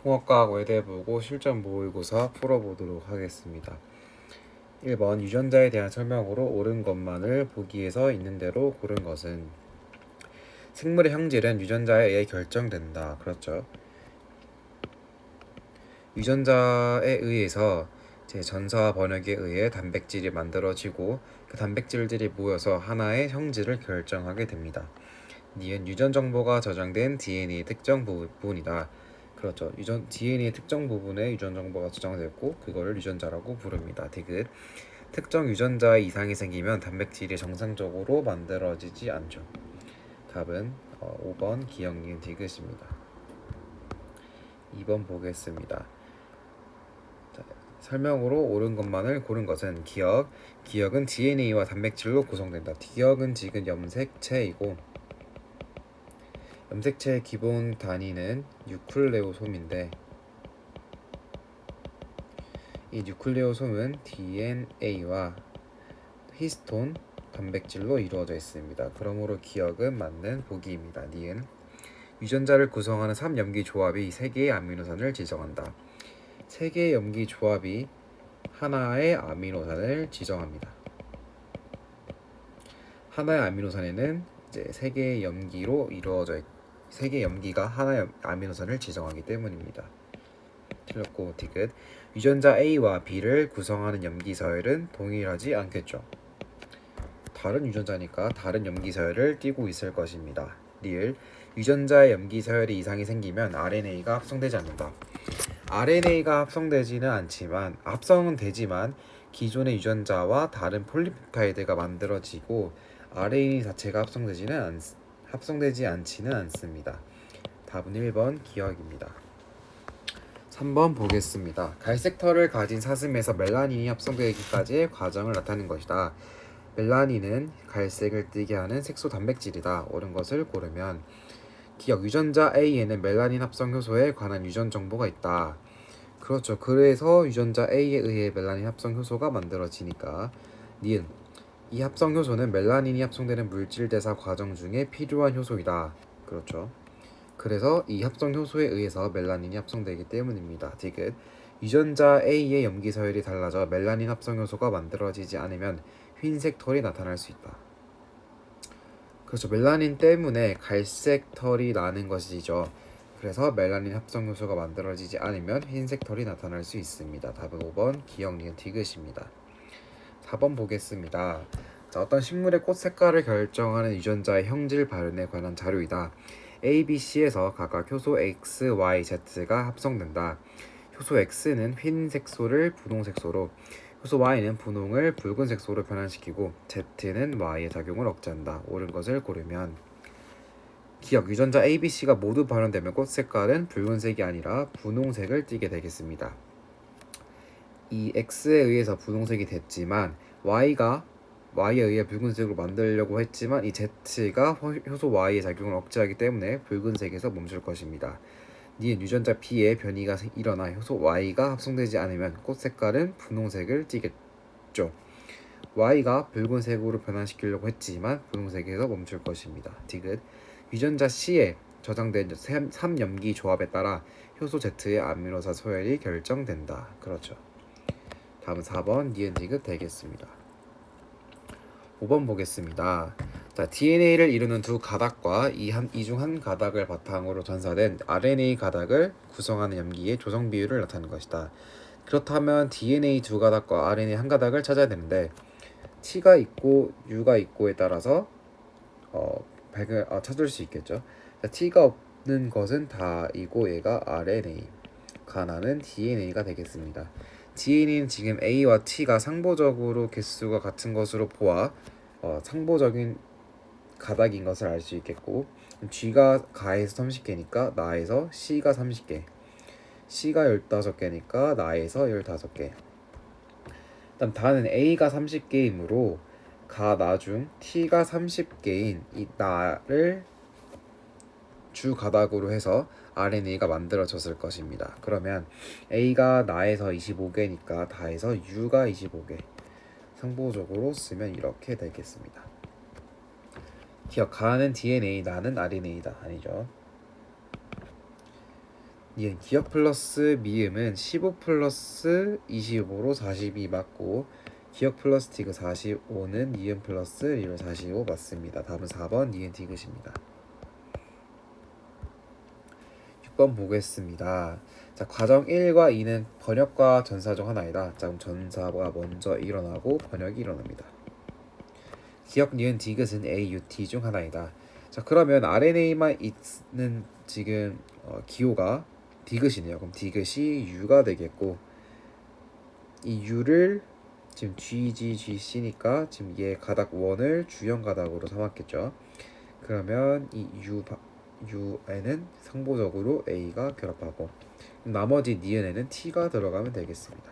통합과학 외대보고 실전 모의고사 풀어보도록 하겠습니다. 1번 유전자에 대한 설명으로 옳은 것만을 보기에서 있는 대로 고른 것은 생물의 형질은 유전자에 의해 결정된다. 그렇죠. 유전자에 의해서 전사와 번역에 의해 단백질이 만들어지고 그 단백질들이 모여서 하나의 형질을 결정하게 됩니다. 니은 유전 정보가 저장된 DNA 특정 부분이다. 그렇죠. DNA 특정 부분에 유전 정보가 저장됐고 그거를 유전자라고 부릅니다. 디귿 특정 유전자에 이상이 생기면 단백질이 정상적으로 만들어지지 않죠. 답은 5번 기억 니은 디귿입니다. 2번 보겠습니다. 자, 설명으로 옳은 것만을 고른 것은 기억은 DNA와 단백질로 구성된다. 기억은 지금 염색체이고 염색체의 기본 단위는 뉴클레오솜인데 이 뉴클레오솜은 DNA와 히스톤 단백질로 이루어져 있습니다. 그러므로 기억은 맞는 보기입니다. 니은 유전자를 구성하는 3염기 조합이 3개의 아미노산을 지정한다. 3개의 염기 조합이 하나의 아미노산을 지정합니다. 하나의 아미노산에는 이제 3개의 염기로 이루어져 있고 3개의 염기가 하나의 아미노산을 지정하기 때문입니다. 틀렸고 디귿 유전자 A와 B를 구성하는 염기 서열은 동일하지 않겠죠. 다른 유전자니까 다른 염기 서열을 띠고 있을 것입니다. 리을 유전자의 염기 서열에 이상이 생기면 RNA가 합성되지 않는다. RNA가 합성은 되지만 기존의 유전자와 다른 폴리펩타이드가 만들어지고 RNA 자체가 합성되지 않지는 않습니다. 답은 1번 기억입니다. 3번 보겠습니다. 갈색 털을 가진 사슴에서 멜라닌이 합성되기까지의 과정을 나타낸 것이다. 멜라닌은 갈색을 띠게 하는 색소 단백질이다. 옳은 것을 고르면 기억 유전자 A에는 멜라닌 합성 효소에 관한 유전 정보가 있다. 그렇죠. 그래서 유전자 A에 의해 멜라닌 합성 효소가 만들어지니까 니은 이 합성 효소는 멜라닌이 합성되는 물질 대사 과정 중에 필요한 효소이다. 그렇죠. 그래서 이 합성 효소에 의해서 멜라닌이 합성되기 때문입니다. 디귿 유전자 A의 염기 서열이 달라져 멜라닌 합성 효소가 만들어지지 않으면 흰색 털이 나타날 수 있다. 그렇죠. 멜라닌 때문에 갈색 털이 나는 것이죠. 그래서 멜라닌 합성 효소가 만들어지지 않으면 흰색 털이 나타날 수 있습니다. 답은 5번 기억 니은 디귿입니다. 4번 보겠습니다. 자, 어떤 식물의 꽃 색깔을 결정하는 유전자의 형질 발현에 관한 자료이다. A, B, C에서 각각 효소 X, Y, Z가 합성된다. 효소 X는 흰 색소를 분홍 색소로, 효소 Y는 분홍을 붉은 색소로 변환시키고 Z는 Y의 작용을 억제한다. 옳은 것을 고르면 기억 유전자 A, B, C가 모두 발현되면 꽃 색깔은 붉은색이 아니라 분홍색을 띠게 되겠습니다. 이 X에 의해서 분홍색이 됐지만 Y에 의해 붉은색으로 만들려고 했지만 이 Z가 효소 Y의 작용을 억제하기 때문에 붉은색에서 멈출 것입니다. 니은 유전자 B의 변이가 일어나 효소 Y가 합성되지 않으면 꽃 색깔은 분홍색을 띠겠죠. Y가 붉은색으로 변환시키려고 했지만 분홍색에서 멈출 것입니다. 디귿 유전자 C에 저장된 3염기 조합에 따라 효소 Z의 아미노산 서열이 결정된다. 그렇죠. 다음은 4번 니은 디귿 되겠습니다. 5번 보겠습니다. 자, DNA를 이루는 두 가닥과 이 중 한 가닥을 바탕으로 전사된 RNA 가닥을 구성하는 염기의 조성 비율을 나타내는 것이다. 그렇다면 DNA 두 가닥과 RNA 한 가닥을 찾아야 되는데 T가 있고 U가 있고에 따라서 찾을 수 있겠죠. 자, T가 없는 것은 다이고 얘가 RNA, 가나는 DNA가 되겠습니다. DNA는 지금 A와 T가 상보적으로 개수가 같은 것으로 보아 상보적인 가닥인 것을 알 수 있겠고 G가 가에서 30개니까 나에서 C가 30개, C가 15개니까 나에서 15개. 일단 다는 A가 30개이므로 가 나중 T가 30개인 이 나를 주 가닥으로 해서 RNA가 만들어졌을 것입니다. 그러면 A가 나에서 25개니까 다에서 U가 25개. 상보적으로 쓰면 이렇게 되겠습니다. 기억 가는 DNA, 나는 RNA다. 아니죠. 니은 기억 플러스 미음은 15 플러스 25로 42 맞고 기억 플러스 디귿 45는 니은 플러스 리을 45 맞습니다. 다음은 4번 니은 디귿입니다. 6번 보겠습니다. 자, 과정 1과 2는 번역과 전사 중 하나이다. 자, 그럼 전사가 먼저 일어나고 번역이 일어납니다. 기억 니은 디귿은 A, U, T 중 하나이다. 자, 그러면 RNA만 있는 지금 기호가 디귿이네요. 그럼 디귿이 U가 되겠고 이 U를 지금 GGGC니까 지금 얘 가닥 1을 주형 가닥으로 삼았겠죠. 그러면 이 U에는 상보적으로 A가 결합하고 나머지 니은에는 T가 들어가면 되겠습니다.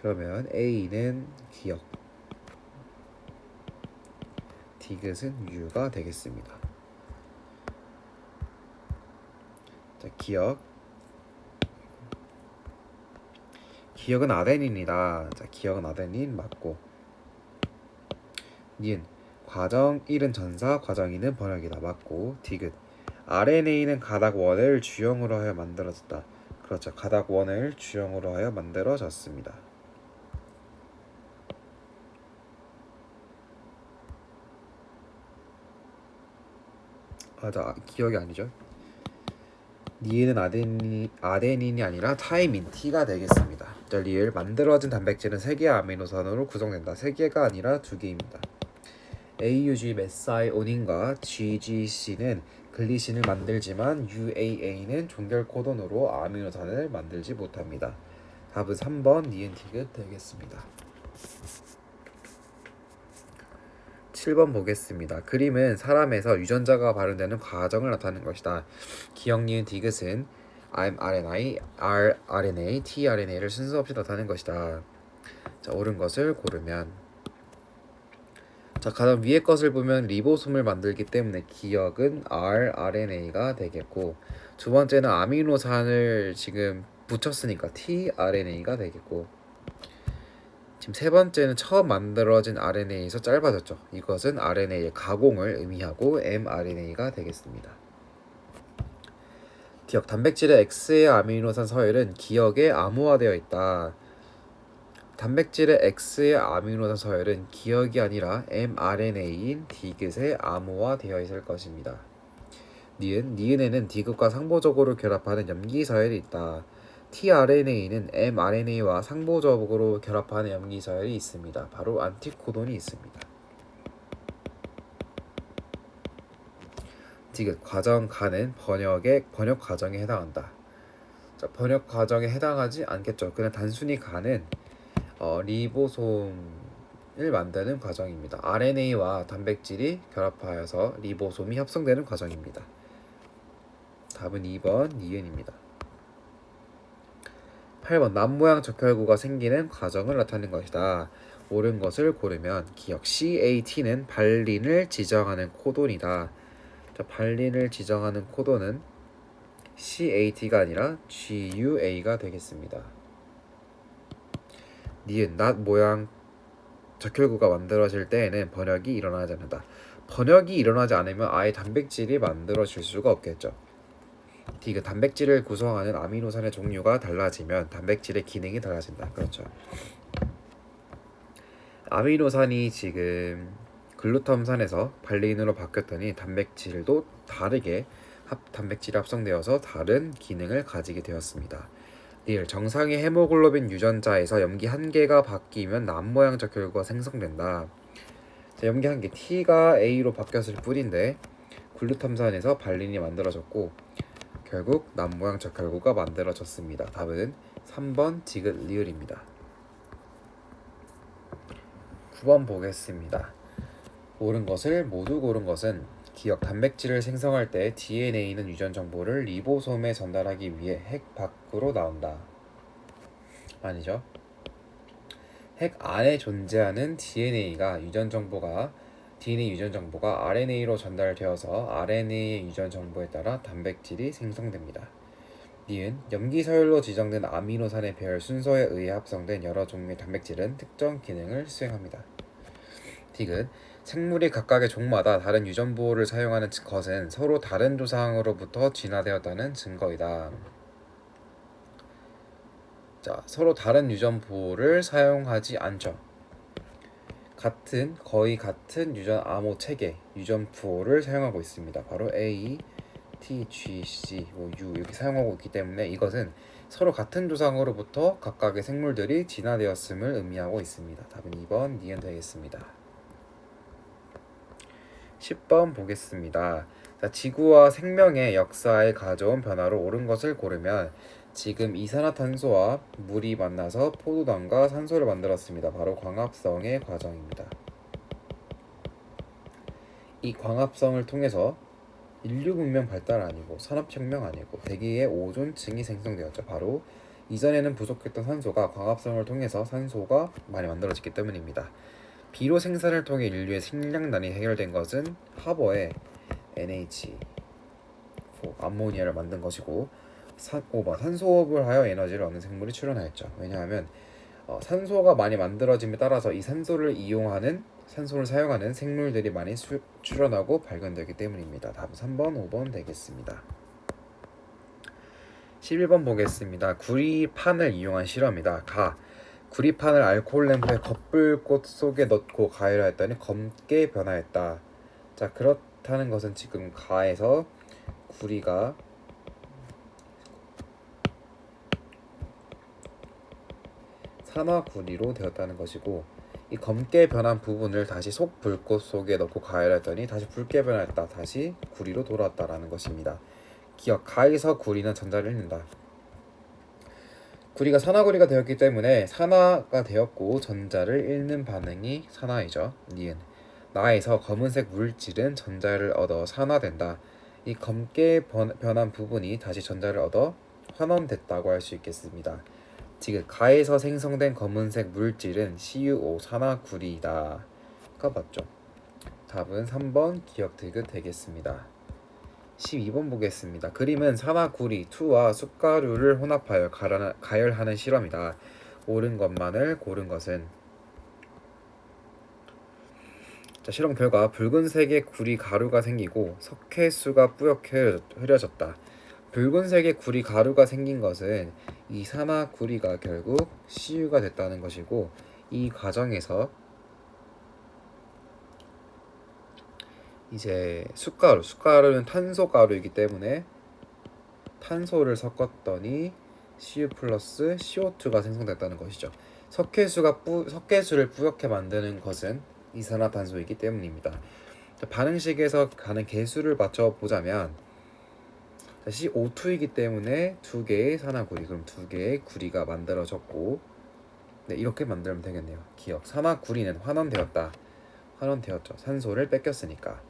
그러면 A는 기억, 디귿은 U가 되겠습니다. 자, 기억은 아데닌이다. 자, 기억은 아데닌 맞고 니은 과정 1은 전사, 과정 2는 번역이다. 맞고 디귿 RNA는 가닥 1을 주형으로 하여 만들어졌다. 그렇죠. 가닥 1을 주형으로 하여 만들어졌습니다. 자, 기억이 아니죠. 니은은 아데닌이 아니라 타이민 T가 되겠습니다. 자, 리을 만들어진 단백질은 3개의 아미노산으로 구성된다. 3개가 아니라 2개입니다. AUG 메사이오닌과 GGC는 글리신을 만들지만 UAA는 종결 코돈으로 아미노산을 만들지 못합니다. 답은 3번 니은 디귿 되겠습니다. 7번 보겠습니다. 그림은 사람에서 유전자가 발현되는 과정을 나타내는 것이다. 기억 니은 디귿은 mRNA, rRNA, tRNA를 순서 없이 나타내는 것이다. 자, 옳은 것을 고르면 자, 가장 위의 것을 보면 리보솜을 만들기 때문에 기억은 rRNA가 되겠고 두 번째는 아미노산을 지금 붙였으니까 tRNA가 되겠고 지금 세 번째는 처음 만들어진 RNA에서 짧아졌죠. 이것은 RNA의 가공을 의미하고 mRNA가 되겠습니다. 기억 단백질의 X의 아미노산 서열은 기억에 암호화되어 있다. 단백질의 X의 아미노산 서열은 기억이 아니라 mRNA인 디귿에 암호화되어 있을 것입니다. 니은에는 디귿과 상보적으로 결합하는 염기 서열이 있다. tRNA는 mRNA와 상보적으로 결합하는 염기 서열이 있습니다. 바로 안티코돈이 있습니다. 디귿 과정 가는 번역 과정에 해당한다. 자, 번역 과정에 해당하지 않겠죠. 그냥 단순히 가는 리보솜을 만드는 과정입니다. RNA와 단백질이 결합하여서 리보솜이 합성되는 과정입니다. 답은 2번 니은입니다. 8번 남모양 적혈구가 생기는 과정을 나타내는 것이다. 옳은 것을 고르면 기억 CAT는 발린을 지정하는 코돈이다. 자, 발린을 지정하는 코돈은 CAT가 아니라 GUA가 되겠습니다. 니은 낫 모양 적혈구가 만들어질 때에는 번역이 일어나지 않는다. 번역이 일어나지 않으면 아예 단백질이 만들어질 수가 없겠죠. 디귿 단백질을 구성하는 아미노산의 종류가 달라지면 단백질의 기능이 달라진다. 그렇죠. 아미노산이 지금 글루탐산에서 발린으로 바뀌었더니 단백질도 다르게 단백질이 합성되어서 다른 기능을 가지게 되었습니다. 리을 정상의 헤모글로빈 유전자에서 염기 한 개가 바뀌면 남모양 적혈구가 생성된다. 자, 염기 한 개 T가 A로 바뀌었을 뿐인데 글루탐산에서 발린이 만들어졌고 결국 남모양 적혈구가 만들어졌습니다. 답은 3번 디귿 리을입니다. 9번 보겠습니다. 옳은 것을 모두 고른 것은 기억 단백질을 생성할 때 DNA는 유전 정보를 리보솜에 전달하기 위해 핵 밖으로 나온다. 아니죠. 핵 안에 존재하는 DNA 유전 정보가 RNA로 전달되어서 RNA의 유전 정보에 따라 단백질이 생성됩니다. 니은 염기 서열로 지정된 아미노산의 배열 순서에 의해 합성된 여러 종류의 단백질은 특정 기능을 수행합니다. 디귿 생물이 각각의 종마다 다른 유전 보호를 사용하는 것은 서로 다른 조상으로부터 진화되었다는 증거이다. 자, 서로 다른 유전 보호를 사용하지 않죠. 거의 같은 유전 암호 체계, 유전 보호를 사용하고 있습니다. 바로 A, T, G, C, U 이렇게 사용하고 있기 때문에 이것은 서로 같은 조상으로부터 각각의 생물들이 진화되었음을 의미하고 있습니다. 답은 2번 니은 되겠습니다. 10번 보겠습니다. 자, 지구와 생명의 역사에 가져온 변화로 옳은 것을 고르면 지금 이산화탄소와 물이 만나서 포도당과 산소를 만들었습니다. 바로 광합성의 과정입니다. 이 광합성을 통해서 인류 문명 발달 아니고 산업혁명 아니고 대기의 오존층이 생성되었죠. 바로 이전에는 부족했던 산소가 광합성을 통해서 산소가 많이 만들어졌기 때문입니다. 비료 생산을 통해 인류의 식량난이 해결된 것은 하버의 NH, 암모니아를 만든 것이고 5번 산소호흡을 하여 에너지를 얻는 생물이 출현하였죠. 왜냐하면 산소가 많이 만들어짐에 따라서 이 산소를 사용하는 생물들이 많이 출현하고 발견되기 때문입니다. 답은 3번, 5번 되겠습니다. 11번 보겠습니다. 구리판을 이용한 실험이다. 구리판을 알코올 램프에 겉불꽃 속에 넣고 가열하였더니 검게 변화했다. 자, 그렇다는 것은 지금 가에서 구리가 산화구리로 되었다는 것이고, 이 검게 변한 부분을 다시 속불꽃 속에 넣고 가열했더니 다시 붉게 변했다. 다시 구리로 돌아왔다라는 것입니다. 기억, 가에서 구리는 전자를 잃는다. 구리가 산화구리가 되었기 때문에 산화가 되었고 전자를 잃는 반응이 산화이죠. 니은 나에서 검은색 물질은 전자를 얻어 산화된다. 이 검게 변한 부분이 다시 전자를 얻어 환원됐다고 할 수 있겠습니다. 지금 가에서 생성된 검은색 물질은 CuO 산화구리다. 가 맞죠. 답은 3번 기억 디귿 되겠습니다. 12번 보겠습니다. 그림은 산화구리 2와 숯가루를 혼합하여 가열하는 실험이다. 옳은 것만을 고른 것은 자, 실험 결과 붉은색의 구리 가루가 생기고 석회수가 뿌옇게 흐려졌다. 붉은색의 구리 가루가 생긴 것은 이 산화구리가 결국 CU가 됐다는 것이고, 이 과정에서 이제 숯가루는 탄소가루이기 때문에 탄소를 섞었더니 CU 플러스 CO2가 생성됐다는 것이죠. 석회수를 뿌옇게 만드는 것은 이산화탄소이기 때문입니다. 반응식에서 가는 개수를 맞춰보자면 CO2이기 때문에 2개의 산화구리, 그럼 2개의 구리가 만들어졌고, 네, 이렇게 만들면 되겠네요. 기억, 산화구리는 환원되었죠. 산소를 뺏겼으니까.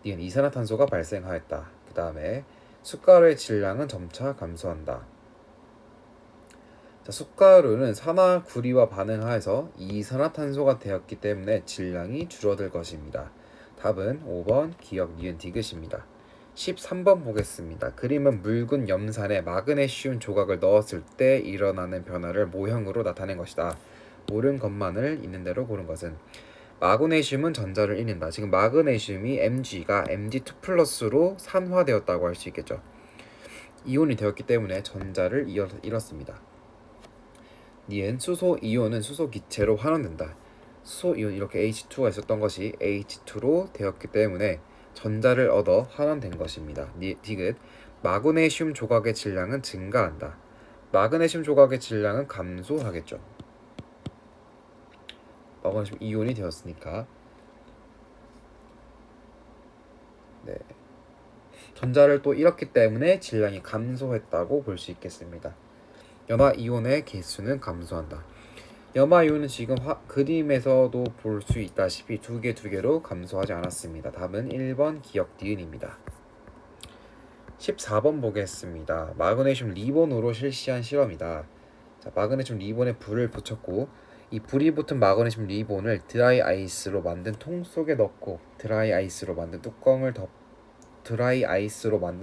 니은 이산화탄소가 발생하였다. 그 다음에 숯가루의 질량은 점차 감소한다. 자, 숯가루는 산화구리와 반응하여서 이산화탄소가 되었기 때문에 질량이 줄어들 것입니다. 답은 5번 기억 니은 디귿입니다. 13번 보겠습니다. 그림은 묽은 염산에 마그네슘 조각을 넣었을 때 일어나는 변화를 모형으로 나타낸 것이다. 옳은 것만을 있는 대로 고른 것은 마그네슘은 전자를 잃는다. 지금 마그네슘이 Mg가 Mg2 플러스로 산화되었다고 할 수 있겠죠. 이온이 되었기 때문에 전자를 잃었습니다. 니은 수소 이온은 수소 기체로 환원된다. 수소 이온 이렇게 H2가 있었던 것이 H2로 되었기 때문에 전자를 얻어 환원된 것입니다. 디귿 마그네슘 조각의 질량은 증가한다. 마그네슘 조각의 질량은 감소하겠죠. 마그네슘 이온이 되었으니까. 네. 전자를 또 잃었기 때문에 질량이 감소했다고 볼 수 있겠습니다. 염화 이온의 개수는 감소한다. 염화 이온은 지금 그림에서도 볼 수 있다시피 두 개로 감소하지 않았습니다. 답은 1번 기억 니은입니다. 14번 보겠습니다. 마그네슘 리본으로 실시한 실험이다. 자, 마그네슘 리본에 불을 붙였고 이 불이 붙은 마그네슘 리본을 드라이 아이스로 만든 통 속에 넣고 드라이 아이스로 만든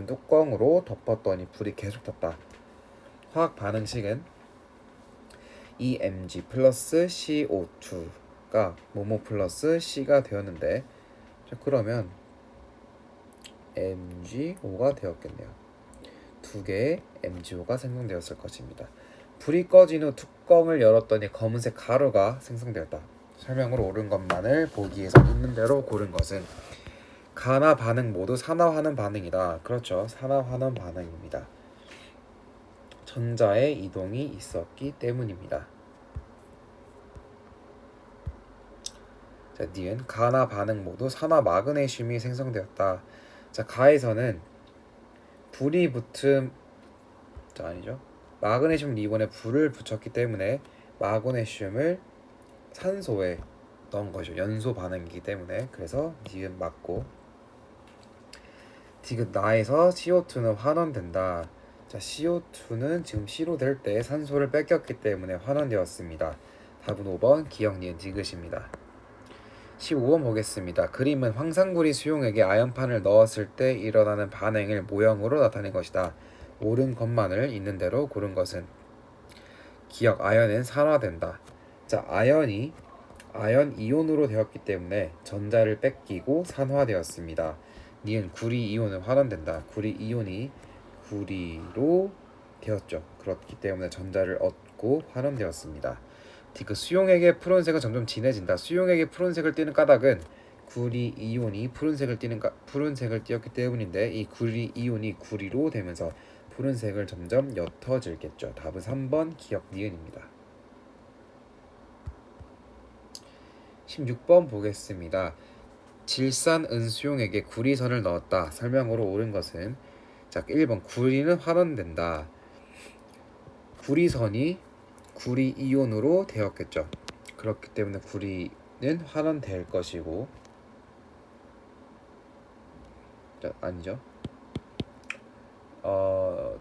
뚜껑으로 덮었더니 불이 계속 탔다. 화학 반응식은 EMG 플러스 CO2가 각각 뭐뭐 플러스 C가 되었는데, 자, 그러면 MgO가 되었겠네요. 두 개의 MgO가 생성되었을 것입니다. 불이 꺼진 후 뚜껑을 열었더니 검은색 가루가 생성되었다. 설명으로 옳은 것만을 보기 위해서 있는 대로 고른 것은 가나 반응 모두 산화환원 반응이다. 그렇죠. 산화환원 반응입니다. 전자의 이동이 있었기 때문입니다. 자, 니은 가나 반응 모두 산화 마그네슘이 생성되었다. 자, 가에서는 불이 붙은, 자, 아니죠. 마그네슘 리본에 불을 붙였기 때문에 마그네슘을 산소에 넣은 것이죠. 연소 반응이기 때문에. 그래서 니은 맞고, 디귿 나에서 CO2는 환원된다. 자, CO2는 지금 C로 될 때 산소를 뺏겼기 때문에 환원되었습니다. 답은 5번 기억 니은 디귿입니다. 15번 보겠습니다. 그림은 황산구리 수용액에 아연판을 넣었을 때 일어나는 반응을 모형으로 나타낸 것이다. 옳은 것만을 있는 대로 고른 것은 기억 아연은 산화된다. 자, 아연이 아연 이온으로 되었기 때문에 전자를 뺏기고 산화되었습니다. 니은 구리 이온은 환원된다. 구리 이온이 구리로 되었죠. 그렇기 때문에 전자를 얻고 환원되었습니다. 디귿 수용액의 푸른색은 점점 진해진다. 수용액의 푸른색을 띠는 까닭은 구리 이온이 푸른색을 띄었기 때문인데, 이 구리 이온이 구리로 되면서 푸른색을 점점 옅어질겠죠. 답은 3번 기억 니은입니다. 16번 보겠습니다. 질산 은수용액에 구리선을 넣었다. 설명으로 옳은 것은, 자, 1번 구리는 환원된다. 구리선이 구리 이온으로 되었겠죠. 그렇기 때문에 구리는 환원될 것이고, 자, 아니죠.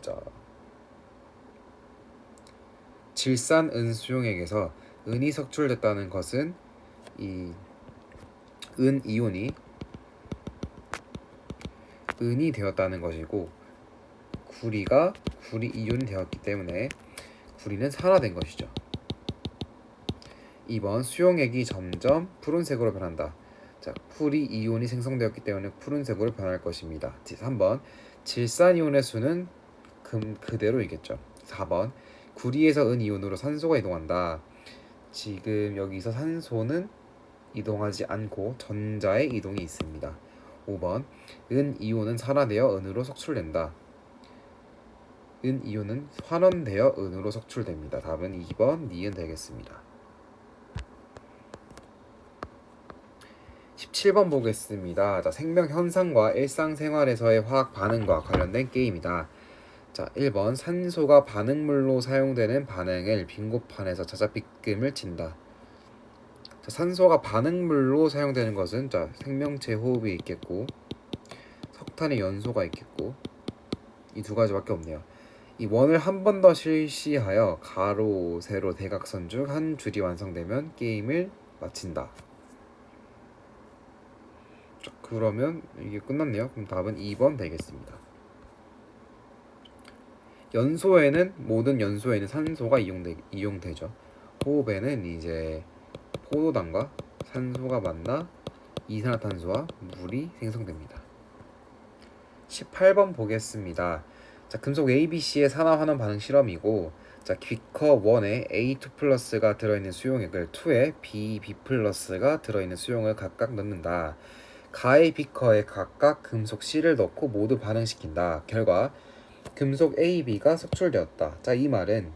자, 질산 은수용액에서 은이 석출됐다는 것은 이 은 이온이 은이 되었다는 것이고, 구리가 구리 이온이 되었기 때문에 구리는 산화된 것이죠. 2번 수용액이 점점 푸른색으로 변한다. 자, 구리 이온이 생성되었기 때문에 푸른색으로 변할 것입니다. 3번 질산이온의 수는 그대로이겠죠. 4번 구리에서 은 이온으로 산소가 이동한다. 지금 여기서 산소는 이동하지 않고 전자의 이동이 있습니다. 5번 은 이온은 산화되어 은으로 석출된다. 은 이온은 환원되어 은으로 석출됩니다. 답은 2번 니은 되겠습니다. 17번 보겠습니다. 자, 생명 현상과 일상생활에서의 화학 반응과 관련된 게임이다. 자, 1번 산소가 반응물로 사용되는 반응을 빈고판에서 찾아 빗금을 친다. 자, 산소가 반응물로 사용되는 것은, 자, 생명체 호흡이 있겠고 석탄의 연소가 있겠고, 이 두 가지밖에 없네요. 이 원을 한 번 더 실시하여 가로, 세로, 대각선 중 한 줄이 완성되면 게임을 마친다. 자, 그러면 이게 끝났네요. 그럼 답은 2번 되겠습니다. 연소에는 모든 연소에는 산소가 이용되죠. 호흡에는 이제 포도당과 산소가 만나 이산화탄소와 물이 생성됩니다. 18번 보겠습니다. 자, 금속 ABC의 산화환원 반응 실험이고, 자, 비커 1에 A2 플러스가 들어있는 수용액을 2에 B 플러스가 들어있는 수용을 각각 넣는다. 가의 비커에 각각 금속 C를 넣고 모두 반응시킨다. 결과 금속 A, B가 석출되었다. 자, 이 말은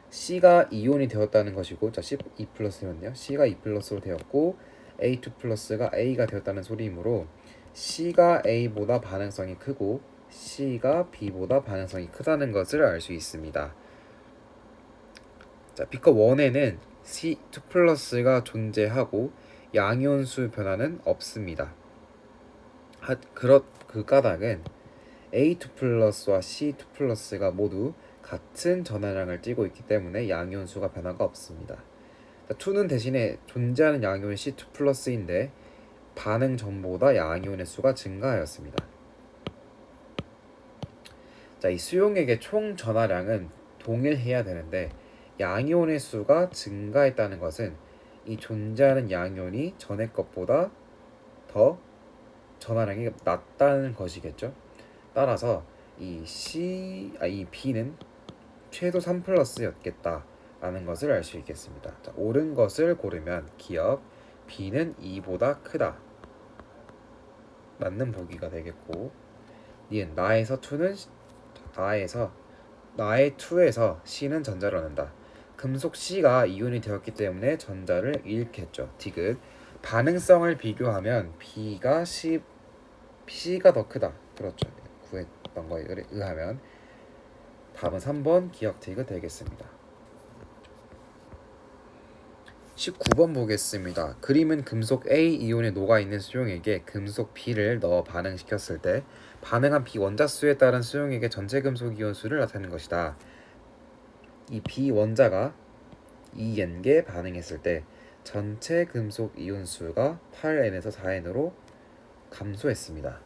C가 이온이 되었다는 것이고, 자, C 2 플러스면요, C가 2 플러스로 되었고 A2 플러스가 A가 되었다는 소리이므로 C가 A보다 반응성이 크고 C가 B보다 반응성이 크다는 것을 알 수 있습니다. 자, 비커 1에는 C2 플러스가 존재하고 양이온수 변화는 없습니다. 그 까닭은 A2 플러스와 C2 플러스가 모두 같은 전하량을 띠고 있기 때문에 양이온수가 변화가 없습니다. 2는 대신에 존재하는 양이온 C2 플러스인데 반응 전보다 양이온의 수가 증가하였습니다. 자, 이 수용액의 총 전하량은 동일해야 되는데 양이온의 수가 증가했다는 것은 이 존재하는 양이온이 전의 것보다 더 전하량이 낮다는 것이겠죠. 따라서 이 B는 최소 3 플러스였겠다라는 것을 알 수 있겠습니다. 자, 옳은 것을 고르면 기억 B는 2보다 크다. 맞는 보기가 되겠고, 니은 나에서 2는 나의 2에서 C는 전자를 얻는다. 금속 C가 이온이 되었기 때문에 전자를 잃겠죠. 디귿 반응성을 비교하면 C가 더 크다. 그렇죠. 구했던 거에 의하면 답은 3번 기억 디귿 되겠습니다. 19번 보겠습니다. 그림은 금속 A 이온에 녹아있는 수용액에 금속 B를 넣어 반응시켰을 때 반응한 B 원자수에 따른 수용액의 전체 금속 이온 수를 나타내는 것이다. 이 B 원자가 2N개 반응했을 때 전체 금속 이온 수가 8N에서 4N으로 감소했습니다.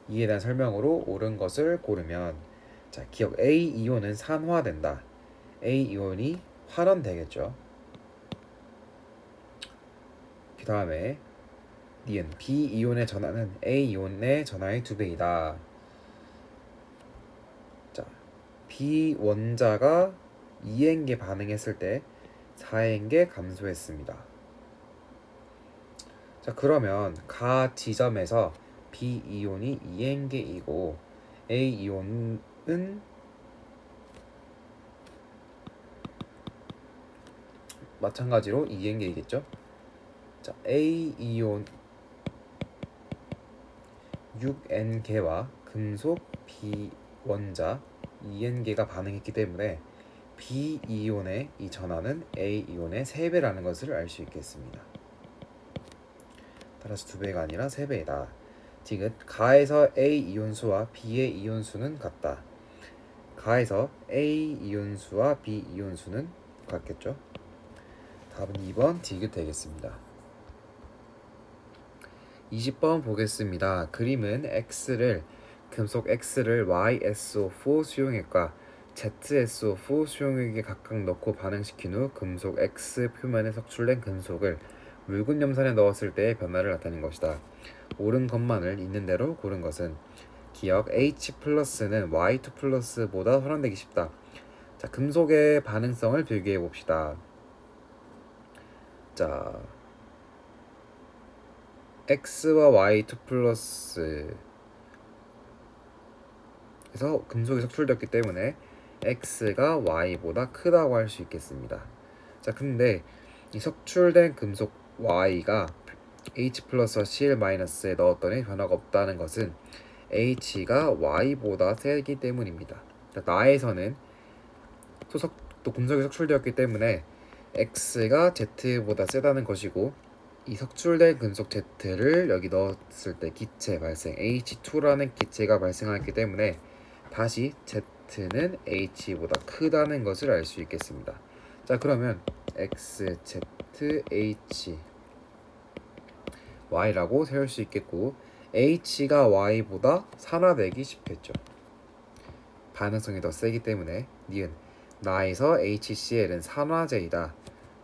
이에 대한 설명으로 옳은 것을 고르면, 자, 기억 A 이온은 산화된다. A 이온이 환원되겠죠. 그 다음에 니은 B 이온의 전하는 A 이온의 전하의 2배이다. 자, B 원자가 2N개 반응했을 때 4N개 감소했습니다. 자, 그러면 가 지점에서 B 이온이 2N개이고 A 이온은 마찬가지로 2N개이겠죠. 자, A 이온 6N개와 금속 B 원자 2N개가 반응했기 때문에 B 이온의 이 전하는 A 이온의 3배라는 것을 알 수 있겠습니다. 따라서 2배가 아니라 3배이다. 디귿 가에서 A 이온수와 B의 이온수는 같다. 가에서 A 이온수와 B 이온수는 같겠죠. 답은 2번 디귿 되겠습니다. 20번 보겠습니다. 그림은 금속 X를 YSO4 수용액과 ZSO4 수용액에 각각 넣고 반응시킨 후 금속 X 표면에 석출된 금속을 묽은 염산에 넣었을 때의 변화를 나타낸 것이다. 옳은 것만을 있는 대로 고른 것은 기억 H 플러스는 Y2 플러스보다 환원되기 쉽다. 자, 금속의 반응성을 비교해 봅시다. 자, X와 Y2 플러스 그래서 금속이 석출되었기 때문에 X가 Y보다 크다고 할 수 있겠습니다. 자, 근데 이 석출된 금속 Y가 H 플러스와 Cl 마이너스에 넣었더니 변화가 없다는 것은 H가 Y보다 세기 때문입니다. 나에서는 또 금속이 석출되었기 때문에 X가 Z보다 세다는 것이고, 이 석출된 금속 Z를 여기 넣었을 때 기체 발생 H2라는 기체가 발생하기 때문에 다시 Z는 H보다 크다는 것을 알 수 있겠습니다. 자, 그러면 X, Z, H, Y라고 세울 수 있겠고, H가 Y보다 산화되기 쉽겠죠. 반응성이 더 세기 때문에. 니은 나에서 HCl은 산화제이다.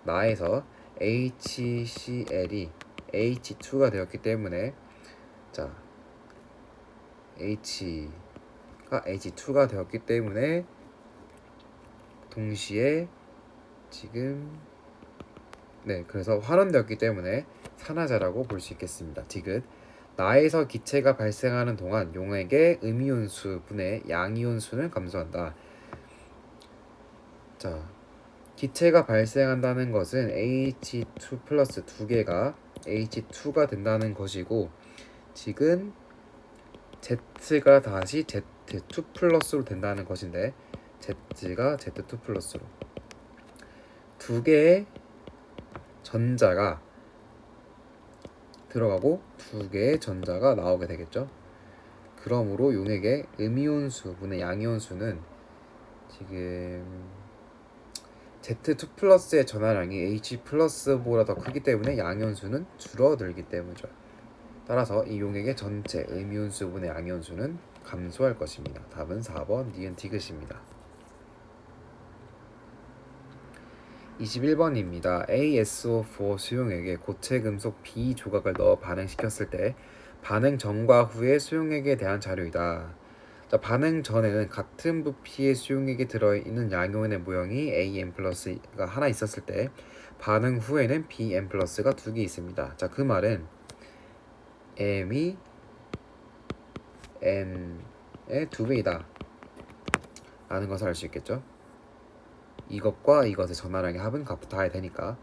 나에서 HCl이 H2가 되었기 때문에, 자, H가 H2가 되었기 때문에 동시에 지금 그래서 환원되었기 때문에 산화제라고 볼 수 있겠습니다. 디귿 나에서 기체가 발생하는 동안 용액의 음이온수 분의 양이온수는 감소한다. 자, 기체가 발생한다는 것은 H2 플러스 2개가 H2가 된다는 것이고, 지금 Z가 다시 Z2 플러스로 된다는 것인데, Z가 Z2 플러스로 2개의 전자가 들어가고 2개의 전자가 나오게 되겠죠. 그러므로 용액의 음이온수 분의 양이온수는 지금 Z2 플러스의 전하량이 H 플러스보다 더 크기 때문에 양이온수는 줄어들기 때문이죠. 따라서 이 용액의 전체 음이온수 분의 양이온수는 감소할 것입니다. 답은 4번 니은 디귿입니다. 21번입니다. ASO4 수용액에 고체 금속 B 조각을 넣어 반응시켰을 때 반응 전과 후의 수용액에 대한 자료이다. 자, 반응 전에는 같은 부피의 수용액에 들어있는 양이온의 모형이 AN 플러스가 하나 있었을 때 반응 후에는 BN 플러스가 두 개 있습니다. 자, 그 말은 M이 N의 두 배이다 라는 것을 알 수 있겠죠. 이것과 이것의 전화량의 합은 같아야 되니까,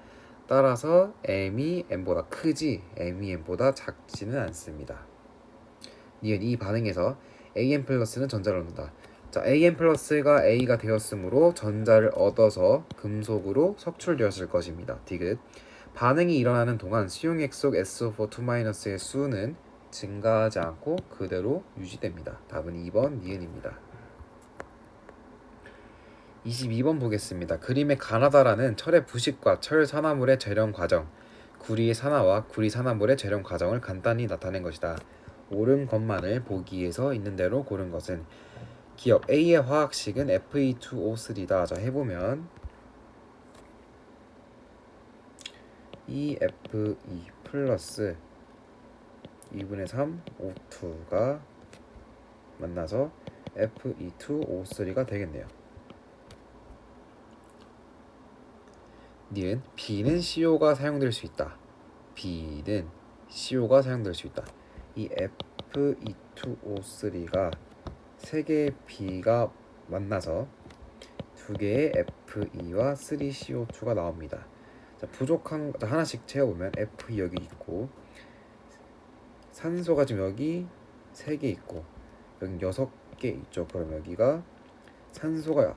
따라서 M이 N보다 크지 M이 N보다 작지는 않습니다. 니은 이 반응에서 AN 플러스는 전자를 얻는다. 자, AN 플러스가 A가 되었으므로 전자를 얻어서 금속으로 석출되었을 것입니다. 디귿 반응이 일어나는 동안 수용액 속 SO4 2-의 수는 증가하지 않고 그대로 유지됩니다. 답은 2번 니은입니다. 22번 보겠습니다. 그림의 가나다라는 철의 부식과 철 산화물의 재련 과정, 구리의 산화와 구리 산화물의 재련 과정을 간단히 나타낸 것이다. 옳은 것만을 보기에서 있는 대로 고른 것은 기억 A의 화학식은 Fe2O3다. 자, 해보면 EFE 플러스 2분의 3 O2가 만나서 Fe2O3가 되겠네요. 니은 B는 CO가 사용될 수 있다. B는 CO가 사용될 수 있다. 이 Fe2O3가 세 개의 B가 만나서 두 개의 Fe와 3CO2가 나옵니다. 자, 부족한 자, 하나씩 채워보면 Fe 여기 있고, 산소가 지금 여기 3개 있고, 여기 6개 있죠. 그럼 여기가 산소가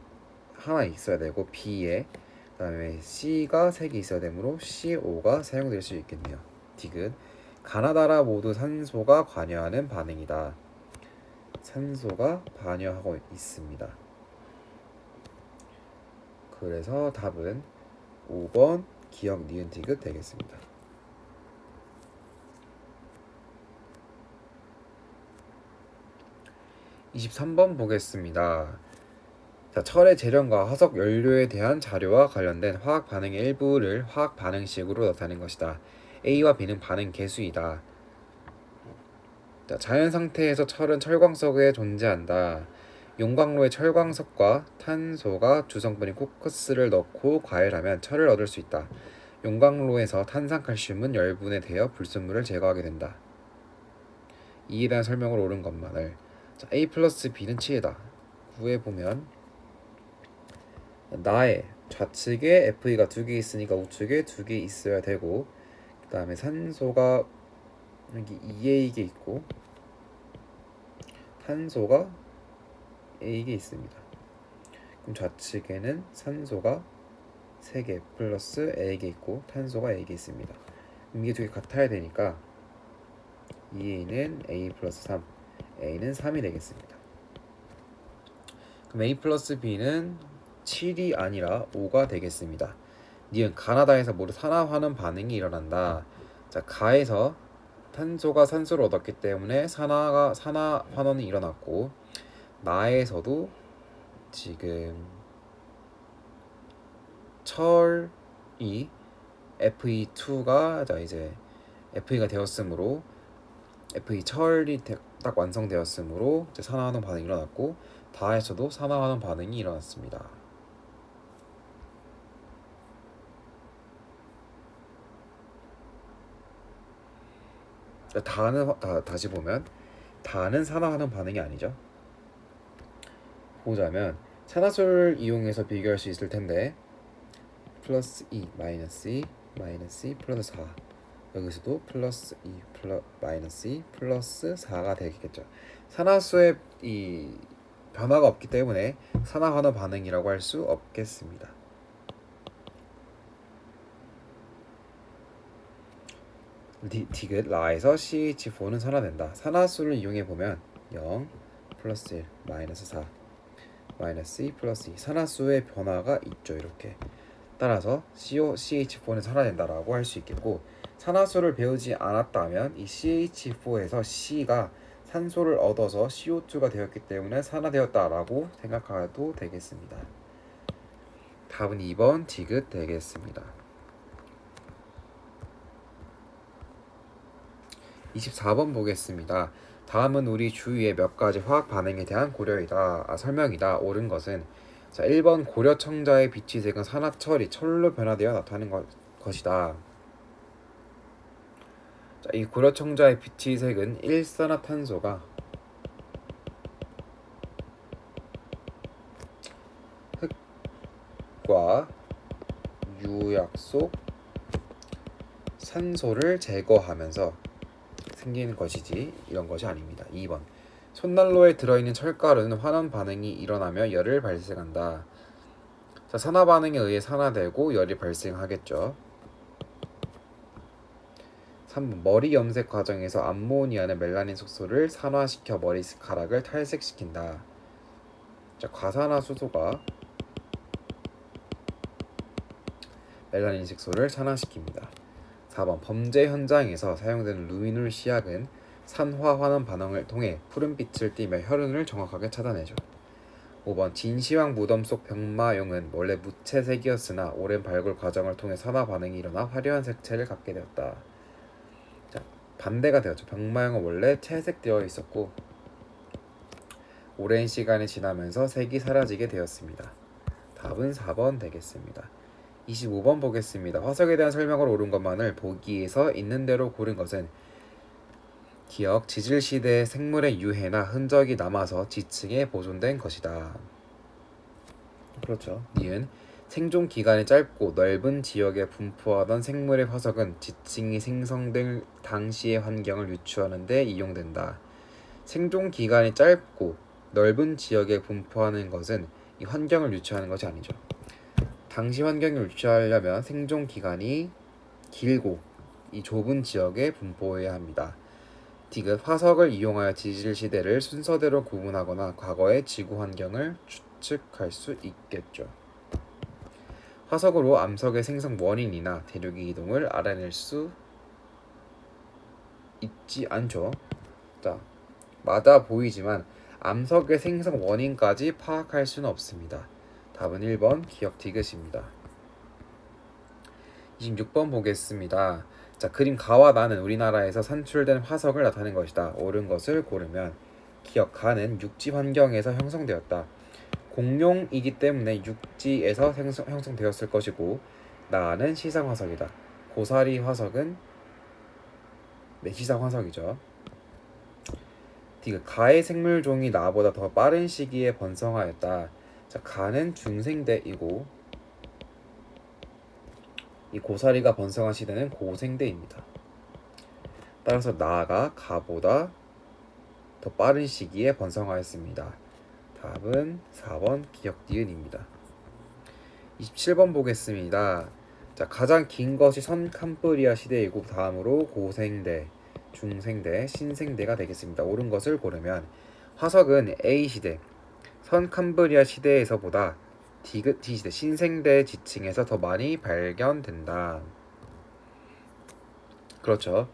하나 있어야 되고 B에 그다음에 C가 3개 있어야 되므로 CO가 사용될 수 있겠네요. 디귿 가나다라 모두 산소가 관여하는 반응이다. 산소가 관여하고 있습니다. 그래서 답은 5번 기억 니은 디귿 되겠습니다. 23번 보겠습니다. 자, 철의 재련과 화석 연료에 대한 자료와 관련된 화학 반응의 일부를 화학 반응식으로 나타낸 것이다. A와 B는 반응 개수이다. 자, 자연 상태에서 철은 철광석에 존재한다. 용광로에 철광석과 탄소가 주성분인 코크스를 넣고 과열하면 철을 얻을 수 있다. 용광로에서 탄산칼슘은 열분해 되어 불순물을 제거하게 된다. 이에 대한 설명을 옳은 것만을. 자, A 플러스 B는 7이다. 구해보면 나의 좌측에 Fe가 2개 있으니까 우측에 2개 있어야 되고, 그 다음에 산소가 여기 2A게 있고 탄소가 A게 있습니다. 그럼 좌측에는 산소가 3개 플러스 A게 있고 탄소가 A게 있습니다. 그럼 이게 두 개 같아야 되니까 2A는 A 플러스 3, A는 3이 되겠습니다. 그럼 A 플러스 B는 7이 아니라 5가 되겠습니다. 니은 가나다에서 모두 산화환원 반응이 일어난다. 자, 가에서 탄소가 산소를 얻었기 때문에 산화환원이 일어났고, 나에서도 지금 철이 Fe2가 자 이제 Fe가 되었으므로 Fe 철이 딱 완성되었으므로 이제 산화환원 반응이 일어났고, 다에서도 산화환원 반응이 일어났습니다. 다시 보면 다는 산화환원 반응이 아니죠. 보자면 산화수를 이용해서 비교할 수 있을 텐데, 플러스 2 마이너스 2 마이너스 2 플러스 4, 여기서도 플러스 2 마이너스 2 플러스 4가 되겠죠. 산화수의 이 변화가 없기 때문에 산화환원 반응이라고 할 수 없겠습니다. 디귿 라에서 CH4는 산화된다. 산화수를 이용해 보면 0 플러스 1 마이너스 4 마이너스 2 플러스 2 산화수의 변화가 있죠. 이렇게 따라서 CH4는 산화된다라고 할 수 있겠고, 산화수를 배우지 않았다면 이 CH4에서 C가 산소를 얻어서 CO2가 되었기 때문에 산화되었다라고 생각해도 되겠습니다. 답은 2번 디귿 되겠습니다. 24번 보겠습니다. 다음은 우리 주위의 몇 가지 화학 반응에 대한 설명이다. 옳은 것은 자, 1번 고려청자의 빛의 색은 산화철이 철로 변화되어 나타나는 것이다. 자, 이 고려청자의 빛의 색은 일산화탄소가 흙과 유약 속 산소를 제거하면서 생기는 것이지 이런 것이 아닙니다. 2번 손난로에 들어있는 철가루는 환원 반응이 일어나며 열을 발생한다. 자, 산화 반응에 의해 산화되고 열이 발생하겠죠. 3번 머리 염색 과정에서 암모니아는 멜라닌 색소를 산화시켜 머리카락을 탈색시킨다. 자, 과산화수소가 멜라닌 색소를 산화시킵니다. 4번 범죄 현장에서 사용되는 루미놀 시약은 산화 환원 반응을 통해 푸른빛을 띠며 혈흔을 정확하게 차단해줘. 5번 진시황 무덤 속 병마용은 원래 무채색이었으나 오랜 발굴 과정을 통해 산화 반응이 일어나 화려한 색채를 갖게 되었다. 자, 반대가 되었죠. 병마용은 원래 채색되어 있었고 오랜 시간이 지나면서 색이 사라지게 되었습니다. 답은 4번 되겠습니다. 25번 보겠습니다. 화석에 대한 설명을 옳은 것만을 보기에서 있는 대로 고른 것은 기억, 지질시대의 생물의 유해나 흔적이 남아서 지층에 보존된 것이다. 그렇죠. 니은 생존 기간이 짧고 넓은 지역에 분포하던 생물의 화석은 지층이 생성될 당시의 환경을 유추하는 데 이용된다. 생존 기간이 짧고 넓은 지역에 분포하는 것은 이 환경을 유추하는 것이 아니죠. 당시 환경을 유추하려면 생존 기간이 길고 이 좁은 지역에 분포해야 합니다. 디귿 화석을 이용하여 지질 시대를 순서대로 구분하거나 과거의 지구 환경을 추측할 수 있겠죠. 화석으로 암석의 생성 원인이나 대륙의 이동을 알아낼 수 있지 않죠. 자, 맞아 보이지만 암석의 생성 원인까지 파악할 수는 없습니다. 답은 1번 기억 디귿입니다. 26번 보겠습니다. 자, 그림 가와 나는 우리나라에서 산출된 화석을 나타낸 것이다. 옳은 것을 고르면 기억 가는 육지 환경에서 형성되었다. 공룡이기 때문에 육지에서 형성되었을 것이고 나는 시상 화석이다. 고사리 화석은 시상 화석이죠. 디귿 가의 생물종이 나보다 더 빠른 시기에 번성하였다. 자, 가는 중생대이고 이 고사리가 번성한 시대는 고생대입니다. 따라서 나가 가보다 더 빠른 시기에 번성하였습니다. 답은 4번 기억 니은입니다. 27번 보겠습니다. 자, 가장 긴 것이 선캄브리아 시대이고 다음으로 고생대, 중생대, 신생대가 되겠습니다. 옳은 것을 고르면 화석은 A시대, 선캄브리아 시대에서보다 디귿 D시대, 신생대 지층에서 더 많이 발견된다. 그렇죠.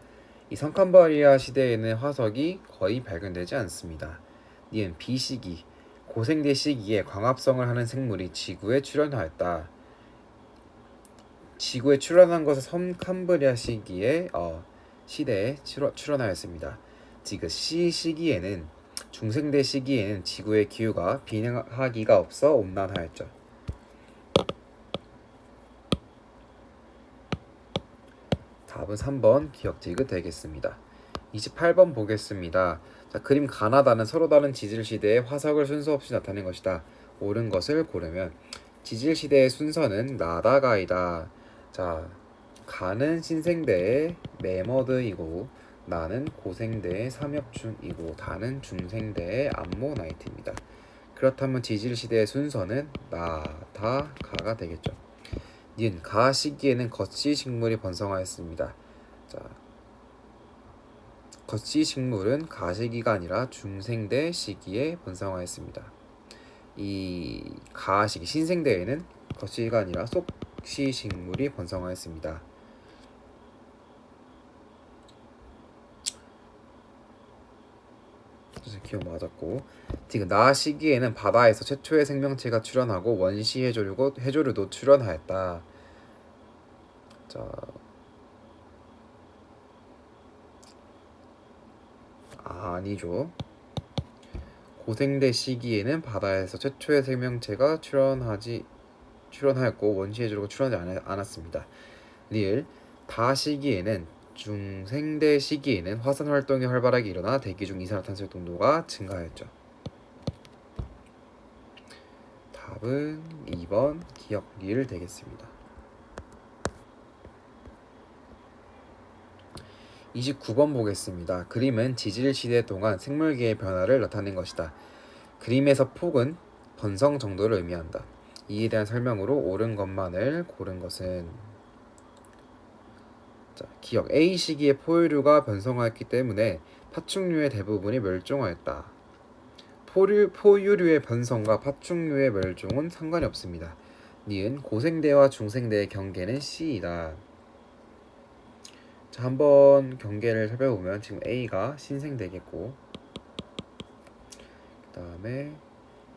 이 선캄브리아 시대에는 화석이 거의 발견되지 않습니다. 니은 B시기, 고생대 시기에 광합성을 하는 생물이 지구에 출현하였다. 지구에 출현한 것은 선캄브리아 시대에 출현하였습니다. 디귿 C 시기에는 중생대 시기에는 지구의 기후가 비행하기가 없어 온난하였죠. 답은 3번 기억 디귿 되겠습니다. 28번 보겠습니다. 자, 그림 가나다는 서로 다른 지질시대의 화석을 순서 없이 나타낸 것이다. 옳은 것을 고르면 지질시대의 순서는 나다가이다. 자, 가는 신생대의 메머드이고 나는 고생대의 삼엽춘이고 다는 중생대의 암모나이트입니다. 그렇다면 지질시대의 순서는 나다 가가 되겠죠. 니은 가 시기에는 거치 식물이 번성하였습니다. 자, 거치 식물은 가 시기가 아니라 중생대 시기에 번성하였습니다. 이 가 시기 신생대에는 거치가 아니라 속시 식물이 번성하였습니다. 기억 맞았고. 디귿 나 시기에는 바다에서 최초의 생명체가 출현하고 원시 해조류도 출현하였다. 자, 아니죠. 고생대 시기에는 바다에서 최초의 생명체가 출현하였고 원시 해조류가 출현하지 않았습니다. 리을 다 시기에는 중생대 시기에는 화산 활동이 활발하게 일어나 대기 중 이산화탄소의 농도가 증가하였죠. 답은 2번 기억 리을 되겠습니다. 29번 보겠습니다. 그림은 지질시대 동안 생물계의 변화를 나타낸 것이다. 그림에서 폭은 번성 정도를 의미한다. 이에 대한 설명으로 옳은 것만을 고른 것은 자, 기억 A 시기에 포유류가 번성하였기 때문에 파충류의 대부분이 멸종하였다. 포유류의 번성과 파충류의 멸종은 상관이 없습니다. 니은 고생대와 중생대의 경계는 C이다. 자, 한번 경계를 살펴보면 지금 A가 신생대겠고 그 다음에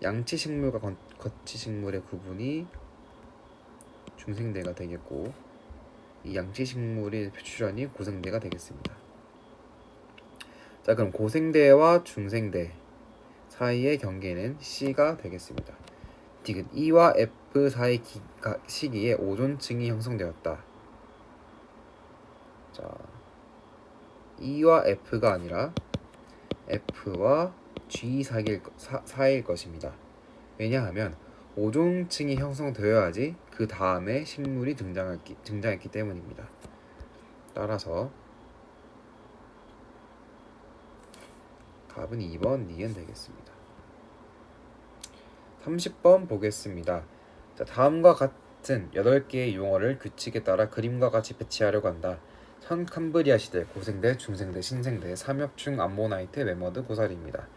양치식물과 거치식물의 구분이 중생대가 되겠고 이 양치식물의 표출현이 고생대가 되겠습니다. 자, 그럼 고생대와 중생대 사이의 경계는 C가 되겠습니다. 디귿 E와 F 사이 시기에 오존층이 형성되었다. 자, E와 F가 아니라 F와 G 사이일 것입니다. 왜냐하면 오존층이 형성되어야지 그 다음에 식물이 등장했기 때문입니다. 따라서 답은 2번 니은 되겠습니다. 30번 보겠습니다. 자, 다음과 같은 8개의 용어를 규칙에 따라 그림과 같이 배치하려고 한다. 선캄브리아 시대, 고생대, 중생대, 신생대, 삼엽충, 암모나이트, 메머드, 고사리입니다.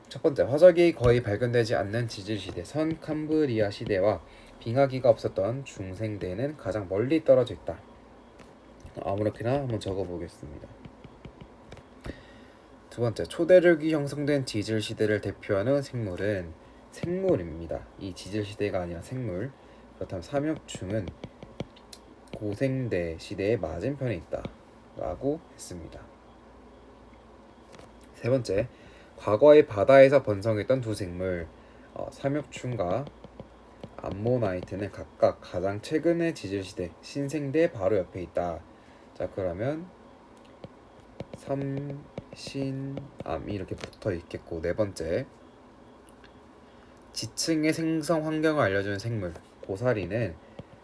첫 번째, 화석이 거의 발견되지 않는 지질시대, 선캄브리아 시대와 빙하기가 없었던 중생대는 가장 멀리 떨어져 있다. 아무렇게나 한번 적어보겠습니다. 두 번째, 초대륙이 형성된 지질시대를 대표하는 생물은 생물입니다. 이 지질시대가 아니라 생물. 그렇다면 삼엽충은 고생대 시대의 맞은편에 있다 라고 했습니다. 세 번째, 과거의 바다에서 번성했던 두 생물 삼엽충과 암모나이트는 각각 가장 최근의 지질시대 신생대 바로 옆에 있다. 자, 그러면 삼신암이 이렇게 붙어 있겠고, 네 번째, 지층의 생성 환경을 알려주는 생물 고사리는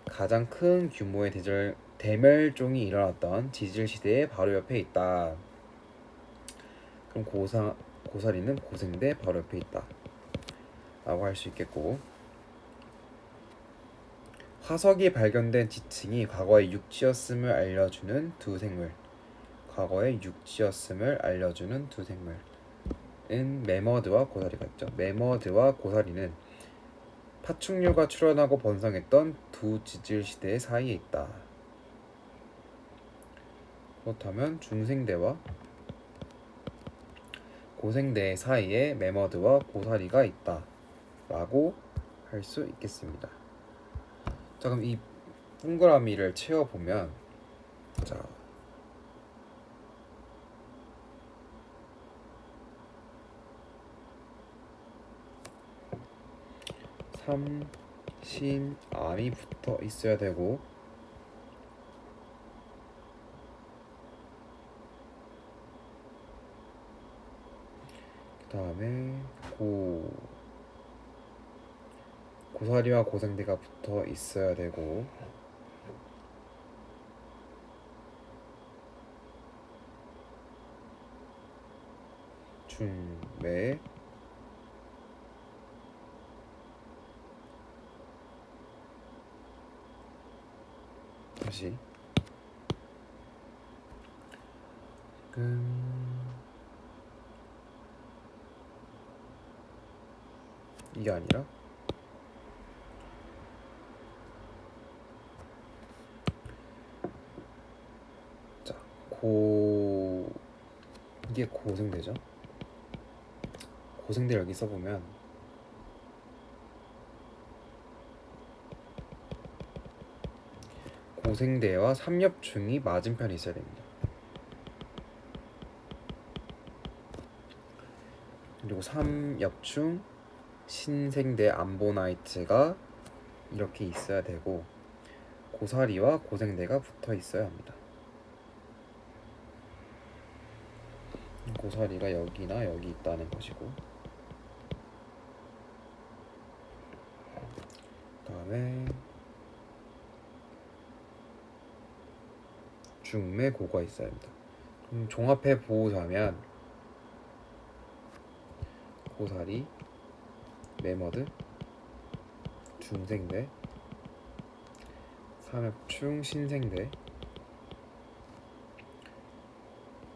가장 큰 규모의 대멸종이 일어났던 지질시대의 바로 옆에 있다. 그럼 고사리는 고생대 바로 옆에 있다 라고 할 수 있겠고, 화석이 발견된 지층이 과거의 육지였음을 알려주는 두 생물은 메머드와 고사리가 있죠. 메머드와 고사리는 파충류가 출현하고 번성했던 두 지질시대 사이에 있다. 그렇다면 중생대와 고생대 사이에 메머드와 고사리가 있다 라고 할 수 있겠습니다. 자, 그럼 이 동그라미를 채워보면, 자, 삼신암이 붙어 있어야 되고, 그 다음에 고사리와 고생대가 붙어 있어야 되고, 중매 다시 이게 아니라 자, 이게 고생대죠. 고생대 여기 써보면 고생대와 삼엽충이 맞은편에 있어야 됩니다. 그리고 삼엽충 신생대 암보나이트가 이렇게 있어야 되고 고사리와 고생대가 붙어 있어야 합니다. 고사리가 여기나 여기 있다는 것이고, 그다음에 중매 고가 있어야 합니다. 종합해 보자면 고사리, 매머드, 중생대, 삼엽충 신생대,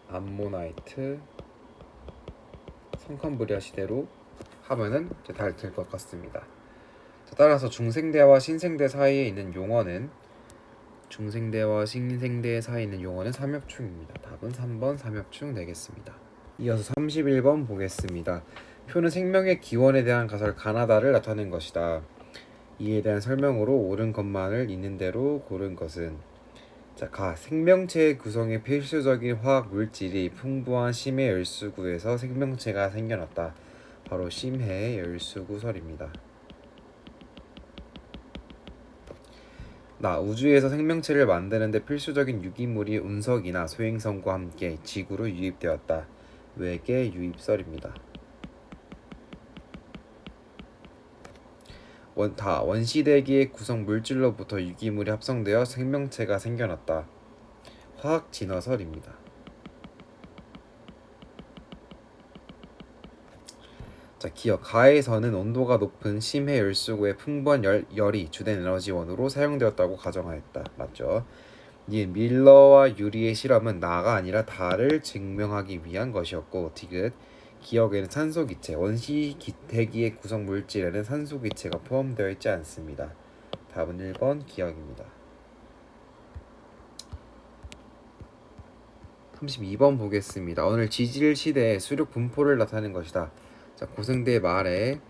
암모나이트, 성칸브리아 시대로 하면은 다 될 것 같습니다. 자, 따라서 중생대와 신생대 사이에 있는 용어는 삼엽충입니다. 답은 3번 삼엽충 되겠습니다. 이어서 31번 보겠습니다. 표는 생명의 기원에 대한 가설 가나다를 나타낸 것이다. 이에 대한 설명으로 옳은 것만을 있는 대로 고른 것은 자, 생명체의 구성에 필수적인 화학 물질이 풍부한 심해 열수구에서 생명체가 생겨났다. 바로 심해 열수구설입니다. 우주에서 생명체를 만드는데 필수적인 유기물이 운석이나 소행성과 함께 지구로 유입되었다. 외계 유입설입니다. 원시대기의 구성 물질로부터 유기물이 합성되어 생명체가 생겨났다. 화학 진화설입니다. 자, 기억 가에서는 온도가 높은 심해 열수구의 풍부한 열이 주된 에너지원으로 사용되었다고 가정하였다. 맞죠? 이 밀러와 유리의 실험은 나가 아니라 다를 증명하기 위한 것이었고, 디귿 기억에는 산소기체, 원시대기의 구성 물질에는 산소기체가 포함되어 있지 않습니다. 답은 1번 기억입니다. 32번 보겠습니다. 오늘 지질 시대의 수력 분포를 나타낸 것이다. 자, 고생대 말에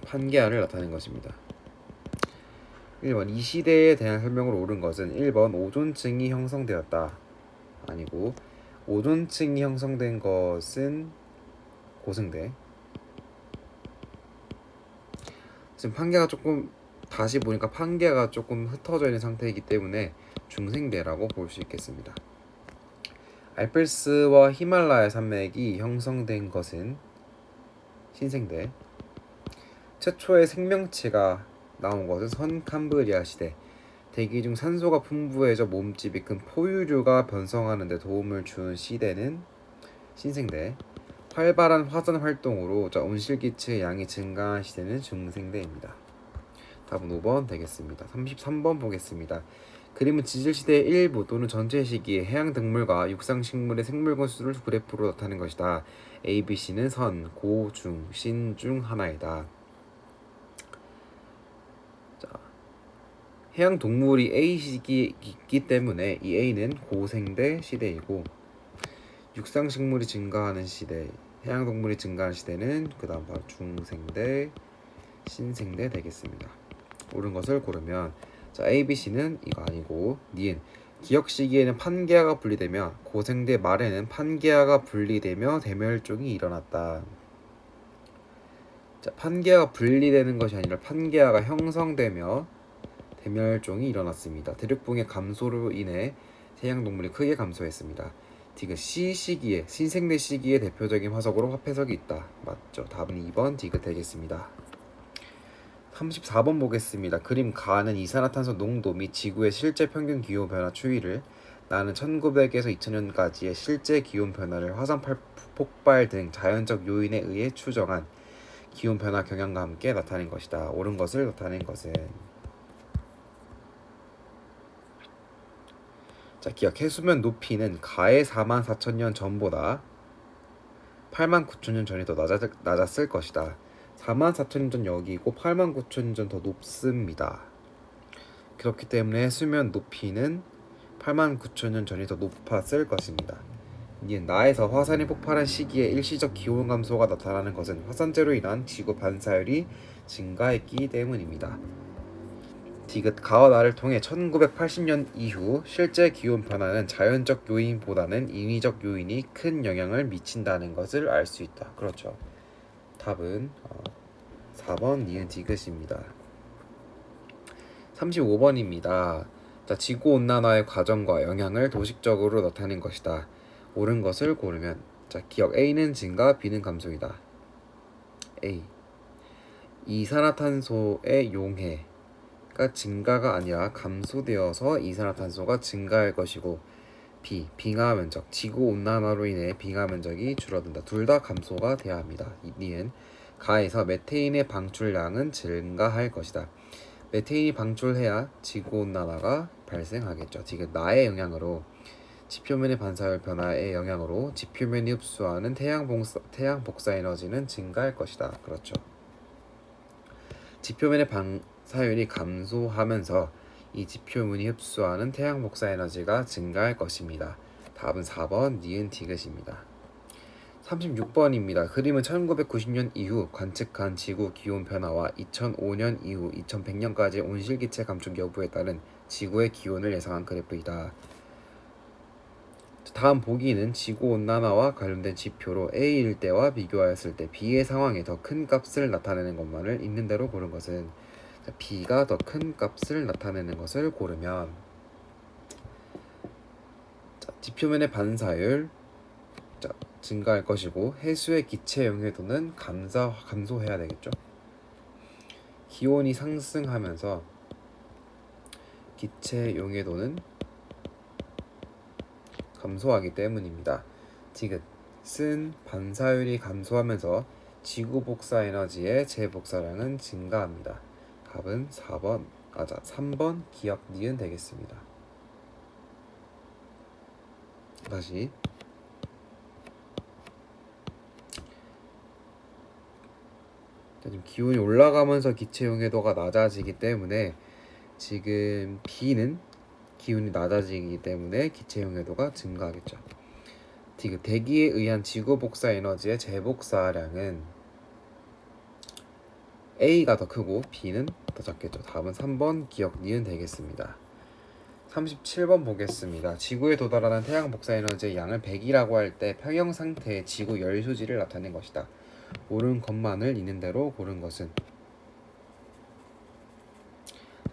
판계화를 나타낸 것입니다. 1번 이 시대에 대한 설명으로 옳은 것은 1번 오존층이 형성되었다. 아니고 오존층이 형성된 것은 고생대. 지금 판계가 조금 다시 보니까 판계가 조금 흩어져 있는 상태이기 때문에 중생대라고 볼 수 있겠습니다. 알프스와 히말라야 산맥이 형성된 것은 신생대. 최초의 생명체가 나온 것은 선캄브리아 시대. 대기 중 산소가 풍부해져 몸집이 큰 포유류가 번성하는 데 도움을 준 시대는 신생대. 활발한 화산 활동으로 온실기체의 양이 증가한 시대는 중생대입니다. 답은 5번 되겠습니다. 33번 보겠습니다. 그림은 지질시대의 일부 또는 전체 시기에 해양동물과 육상식물의 생물권 수를 그래프로 나타낸 것이다. A, B, C는 선, 고, 중, 신 중 하나이다. 자, 해양동물이 A 시기에 있기 때문에 이 A는 고생대 시대이고, 육상식물이 증가하는 시대, 해양동물이 증가하는 시대는 그 다음 바로 중생대, 신생대 되겠습니다. 옳은 것을 고르면 자, A, B, C는 이거 아니고 니은 기역 시기에는 판계화가 분리되며 고생대 말에는 판계화가 분리되며 대멸종이 일어났다. 자, 판계화가 분리되는 것이 아니라 판계화가 형성되며 대멸종이 일어났습니다. 대륙붕의 감소로 인해 해양동물이 크게 감소했습니다. 디귿 C 시기에 신생대 시기의 대표적인 화석으로 화폐석이 있다. 맞죠? 답은 2번 디귿 되겠습니다. 34번 보겠습니다. 그림 가는 이산화탄소 농도 및 지구의 실제 평균 기후 변화 추이를 나는 1900에서 2000년까지의 실제 기온 변화를 화산 폭발 등 자연적 요인에 의해 추정한 기온 변화 경향과 함께 나타낸 것이다. 옳은 것을 나타낸 것은 자, 기억 해수면 높이는 가의 44,000년 전보다 89,000년 전이 더 낮았을 것이다. 44,000년 전 여기고 89,000년 전 더 높습니다. 그렇기 때문에 수면 높이는 89,000년 전이 더 높았을 것입니다. 니은 나에서 화산이 폭발한 시기에 일시적 기온 감소가 나타나는 것은 화산재로 인한 지구 반사율이 증가했기 때문입니다. 디귿 가와 나를 통해 1980년 이후 실제 기온 변화는 자연적 요인보다는 인위적 요인이 큰 영향을 미친다는 것을 알 수 있다. 그렇죠. 답은 4번 니은 디귿입니다. 35번입니다. 자, 지구온난화의 과정과 영향을 도식적으로 나타낸 것이다. 옳은 것을 고르면 자, 기억 A는 증가, B는 감소이다. A. 이산화탄소의 용해가 증가가 아니라 감소되어서 이산화탄소가 증가할 것이고 B. 빙하 면적, 지구온난화로 인해 빙하 면적이 줄어든다. 둘 다 감소가 돼야 합니다. 니은 가에서 메테인의 방출량은 증가할 것이다. 메테인이 방출해야 지구온난화가 발생하겠죠. 지금 나의 영향으로 지표면의 반사율 변화의 영향으로 지표면이 흡수하는 태양 복사 에너지는 증가할 것이다. 그렇죠. 지표면의 반사율이 감소하면서 이 지표면이 흡수하는 태양 복사 에너지가 증가할 것입니다. 답은 4번 니은 디귿입니다. 36번입니다. 그림은 1990년 이후 관측한 지구 기온 변화와 2005년 이후 2100년까지 온실기체 감축 여부에 따른 지구의 기온을 예상한 그래프이다. 다음 보기는 지구온난화와 관련된 지표로 A일 때와 비교하였을 때 B의 상황에 더 큰 값을 나타내는 것만을 있는 대로 고른 것은 B가 더 큰 값을 나타내는 것을 고르면 지표면의 반사율 증가할 것이고 해수의 기체 용해도는 감소해야 되겠죠. 기온이 상승하면서 기체 용해도는 감소하기 때문입니다. 디귿은 반사율이 감소하면서 지구 복사 에너지의 재복사량은 증가합니다. 답은 3번 기억 니은 되겠습니다. 다시 지금 기온이 올라가면서 기체 용해도가 낮아지기 때문에 지금 B는 기온이 낮아지기 때문에 기체 용해도가 증가하겠죠. 대기에 의한 지구 복사 에너지의 재복사량은 A가 더 크고 B는 더 작겠죠. 답은 3번 기억 니은 되겠습니다. 37번 보겠습니다. 지구에 도달하는 태양 복사 에너지의 양을 100이라고 할 때 평형 상태의 지구 열 소지를 나타낸 것이다. 옳은 것만을 있는 대로 고른 것은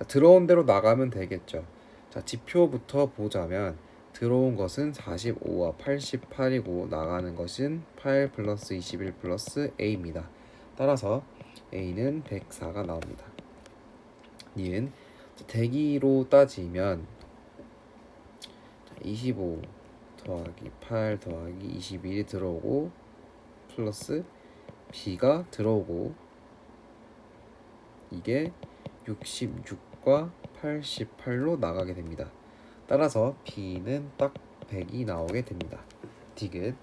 들어온 대로 나가면 되겠죠. 자, 지표부터 보자면 들어온 것은 45와 88이고 나가는 것은 8 플러스 21 플러스 A입니다. 따라서 A는 104가 나옵니다. 니은 대기로 따지면 25 더하기 8 더하기 21이 들어오고 플러스 B가 들어오고 이게 66과 88로 나가게 됩니다. 따라서 B는 딱 100이 나오게 됩니다. 디귿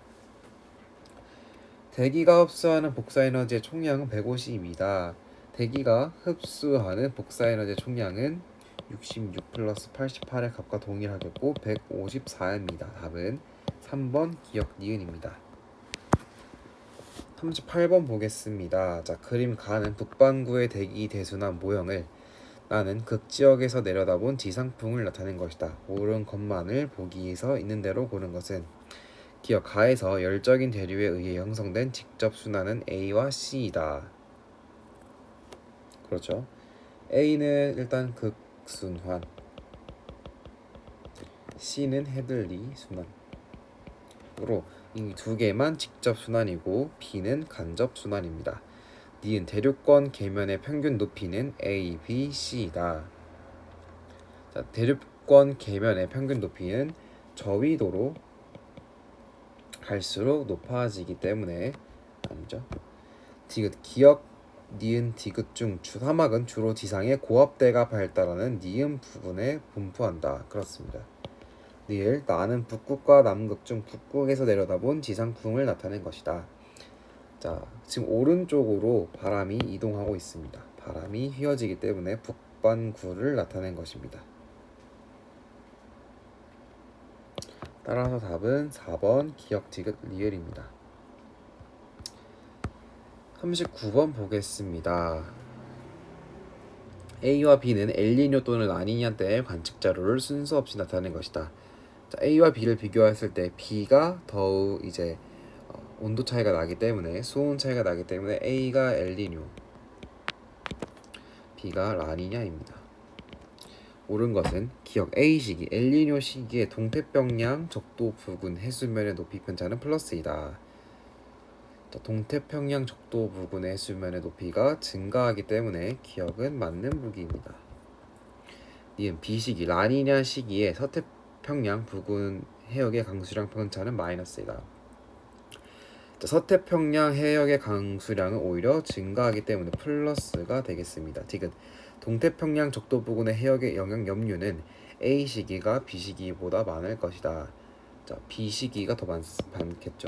대기가 흡수하는 복사에너지의 총량은 150입니다. 대기가 흡수하는 복사에너지의 총량은 66 플러스 88의 값과 동일하겠고 154입니다. 답은 3번 기억 니은입니다. 38번 보겠습니다. 자, 그림 가는 북반구의 대기 대순환 모형을 나는 극지역에서 내려다본 지상풍을 나타낸 것이다. 옳은 것만을 보기에서 있는 대로 고른 것은 기억 가에서 열적인 대류에 의해 형성된 직접 순환은 A와 C이다. 그렇죠. A는 일단 극순환, C는 헤들리 순환으로 이 두 개만 직접 순환이고 B는 간접 순환입니다. 니은 대륙권 계면의 평균 높이는 A, B, C이다. 자, 대륙권 계면의 평균 높이는 저위도로 갈수록 높아지기 때문에 아니죠. 디귿 기역 니은 디귿 중 사막은 주로 지상의 고압대가 발달하는 니은 부분에 분포한다. 그렇습니다. 니을 나는 북극과 남극 중 북극에서 내려다본 지상풍을 나타낸 것이다. 자, 지금 오른쪽으로 바람이 이동하고 있습니다. 바람이 휘어지기 때문에 북반구를 나타낸 것입니다. 따라서 답은 4번 기역 디귿 리을입니다. 39번 보겠습니다. A와 B는 엘니뇨 또는 라니냐 때의 관측 자료를 순서 없이 나타낸 것이다. 자, A와 B를 비교했을 때 B가 더욱 이제 온도 차이가 나기 때문에 수온 차이가 나기 때문에 A가 엘니뇨, B가 라니냐입니다. 옳은 것은 기억 A 시기 엘니뇨 시기의 동태평양 적도 부근 해수면의 높이 편차는 플러스이다. 자, 동태평양 적도 부근의 해수면의 높이가 증가하기 때문에 기억은 맞는 보기입니다. 니은 B 시기 라니냐 시기의 서태평양 부근 해역의 강수량 편차는 마이너스이다. 자, 서태평양 해역의 강수량은 오히려 증가하기 때문에 플러스가 되겠습니다. 디귿 동태평양 적도 부근의 해역의 영향 염류는 A 시기가 B 시기보다 많을 것이다. 자, B 시기가 더 많겠죠?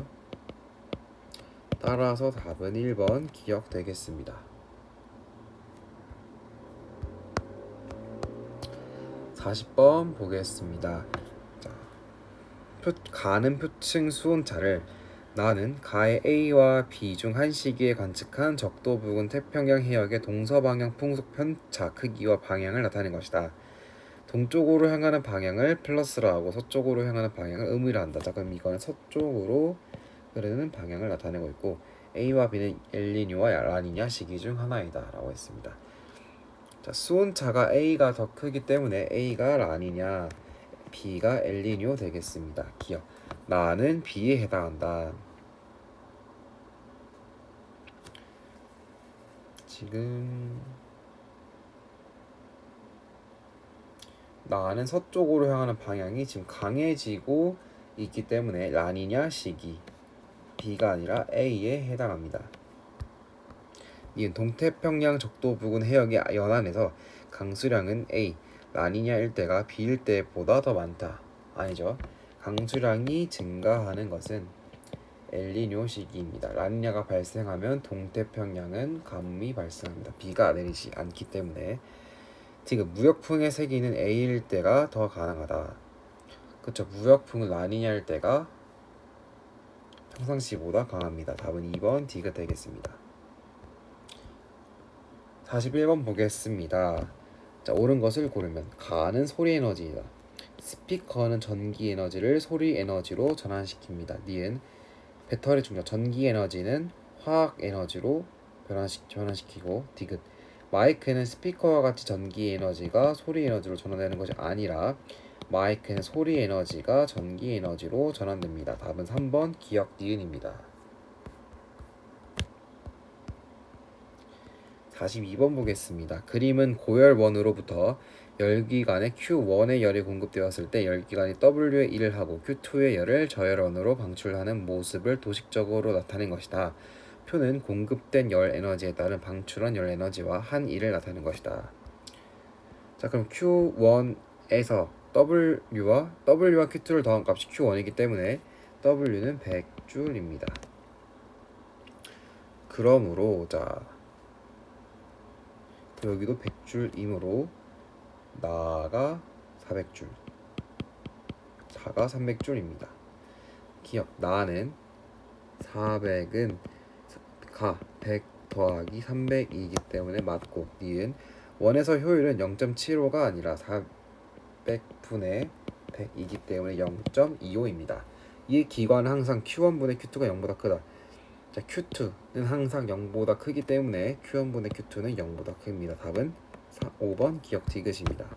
따라서 답은 1번 기억 되겠습니다. 40번 보겠습니다. 자, 가는 표층 수온차를 나는 가의 A와 B 중 한 시기에 관측한 적도 부근 태평양 해역의 동서방향 풍속 편차 크기와 방향을 나타낸 것이다. 동쪽으로 향하는 방향을 플러스로 하고 서쪽으로 향하는 방향을 음으로 한다. 자, 그럼 이거는 서쪽으로 흐르는 방향을 나타내고 있고 A와 B는 엘니뇨와 라니냐 시기 중 하나이다 라고 했습니다. 자, 수온차가 A가 더 크기 때문에 A가 라니냐, B가 엘니뇨 되겠습니다. 기억 나는 B에 해당한다. 지금 나는 서쪽으로 향하는 방향이 지금 강해지고 있기 때문에 라니냐 시기 B가 아니라 A에 해당합니다. 이은 동태평양 적도 부근 해역의 연안에서 강수량은 A, 라니냐 일대가 B 일대보다 더 많다. 아니죠. 강수량이 증가하는 것은 엘니뇨 시기입니다. 라니냐가 발생하면 동태평양은 가뭄이 발생합니다. 비가 내리지 않기 때문에. 지금 무역풍의 세기는 A 일대가 더 가능하다. 그렇죠. 무역풍은 라니냐 일대가 평상시보다 강합니다. 답은 2번 D가 되겠습니다. 41번 보겠습니다. 자, 옳은 것을 고르면 가는 소리 에너지이다. 스피커는 전기 에너지를 소리 에너지로 전환시킵니다. 니은 배터리 충전 전기 에너지는 화학 에너지로 변환시키고 디귿 마이크는 스피커와 같이 전기 에너지가 소리 에너지로 전환되는 것이 아니라 마이크는 소리 에너지가 전기 에너지로 전환됩니다. 답은 3번 기역 니은입니다. 42번 보겠습니다. 그림은 고열원으로부터 열기관에 Q1의 열이 공급되었을 때 열기관이 W에 일을 하고 Q2의 열을 저열원으로 방출하는 모습을 도식적으로 나타낸 것이다. 표는 공급된 열 에너지에 따른 방출한 열 에너지와 한 일을 나타내는 것이다. 자, 그럼 Q1에서 W와 Q2를 더한 값이 Q1이기 때문에 W는 100줄입니다. 그러므로 자 여기도 100줄이므로 나가 400줄, 다가 300줄입니다. 기억 나는 400은 가 100 더하기 300이기 때문에 맞고 니은 원에서 효율은 0.75가 아니라 400분의 100이기 때문에 0.25입니다. 이 기관은 항상 Q1분의 Q2가 0보다 크다. 자, Q2는 항상 0보다 크기 때문에 Q1분의 Q2는 0보다 큽니다. 답은 5번 기억 디귿입니다.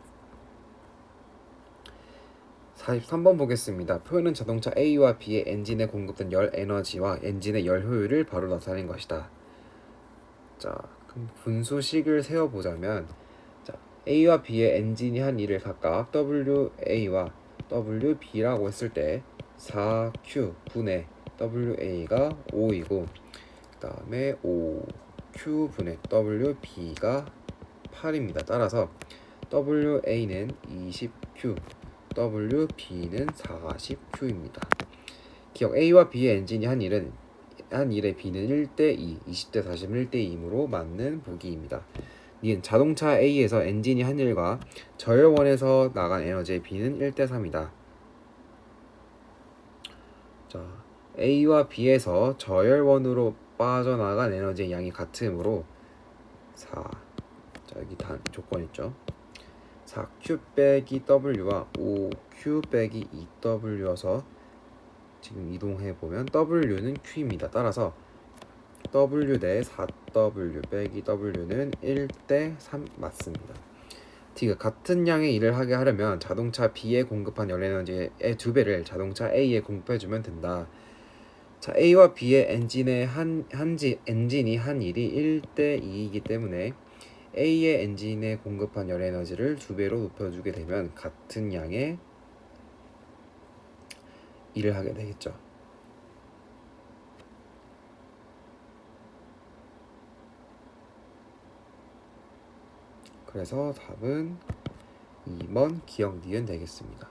43번 보겠습니다. 표현은 자동차 A와 B의 엔진에 공급된 열 에너지와 엔진의 열 효율을 바로 나타낸 것이다. 자, 그럼 분수식을 세워보자면 자, A와 B의 엔진이 한 일을 각각 WA와 WB라고 했을 때 4Q 분의 WA가 5이고 그 다음에 5Q 분의 WB가 8입니다. 따라서 WA는 20Q, WB는 40Q입니다. 기억 A와 B의 엔진이 한 일의 B는 1대2, 20대 40은 1대2이므로 맞는 보기입니다. 니은 자동차 A에서 엔진이 한 일과 저열원에서 나간 에너지의 B는 1대3이다. 자, A와 B에서 저열원으로 빠져나간 에너지의 양이 같으므로 4. 자, 여기 조건 있죠. 4Q 빼기 W와 5Q 빼기 2W여서 지금 이동해 보면 W는 Q입니다. 따라서 W 대 4W 빼기 W는 1대 3 맞습니다. T가 같은 양의 일을 하게 하려면 자동차 B에 공급한 열에너지의 2배를 자동차 A에 공급해주면 된다. 자, A와 B의 엔진이 한 일이 1대 2이기 때문에 A의 엔진에 공급한 열에너지를 2배로 높여주게 되면 같은 양의 일을 하게 되겠죠. 그래서 답은 2번 기억 니은 되겠습니다.